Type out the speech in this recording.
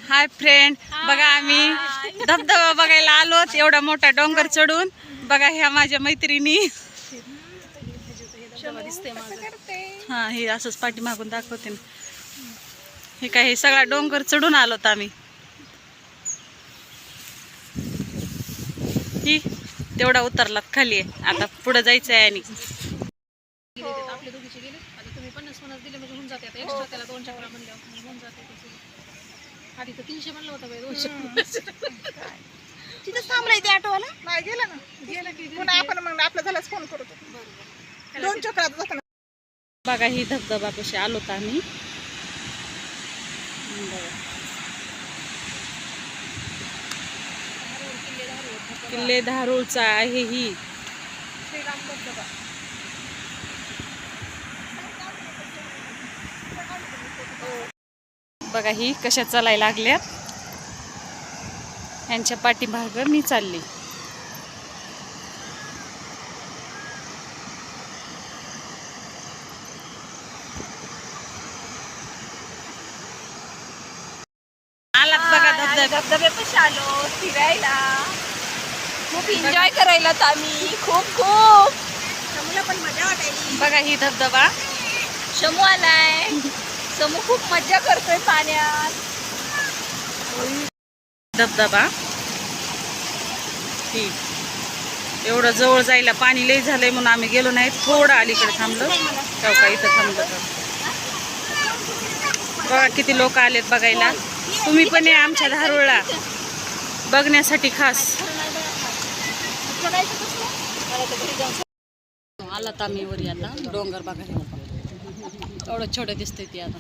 Hi friend, बघा आम्ही धबधबा बघायला आलोत. एवढा मोठा डोंगर चढून. बघा ह्या माझ्या मैत्रिणी. हा, हे असंच पाठीमागून दाखवते ना. हे काय, हे सगळा डोंगर चढून आलोत आम्ही. ही तेवढा उतरला खाली आहे. आता पुढे जायचं आहे. आणि आपले दोघीचे गेले. आता तुम्ही 50 दिले म्हणजे होऊन जाते. आता एक्स्ट्रा त्याला 2 चक्रा म्हणल्यावर होऊन जाते. आधी तर 300 म्हणलं होतं बाई. 200 तिथंच थांबलाय ते ऑटोवाला. नाही गेलं ना, गेलं की पुन्हा आपण मग आपला झालाच फोन करतो. 2 चक्रात जाताना. बघा ही धबधबा कशी आलोत आम्ही. किल्ले धारूरचा आहे ही. बघा ही कशा चालायला लागल्यात. यांच्या पाठीमाग मी चालली. आलात बघा धबधब्यापाशी आलो फिरायला. खूप एन्जॉय करायला आम्ही. खूप शमूला पण मजा वाटायली. बघा ही धबधबा. शमू आलाय. शमू खूप मजा करतोय पाण्यात. धबधबा ही एवढं जवळ जायला पाणी लई झालंय म्हणून आम्ही गेलो नाही. थोडं अलीकडे थांबलो. का इथं थांबलो तर बघा किती लोक आलेत बघायला. तुम्ही पण या आमच्या धारूरला बघण्यासाठी खास. आलात आम्ही वरी. आता डोंगर बघायला. एवढं छोटं दिसतंय ती. आता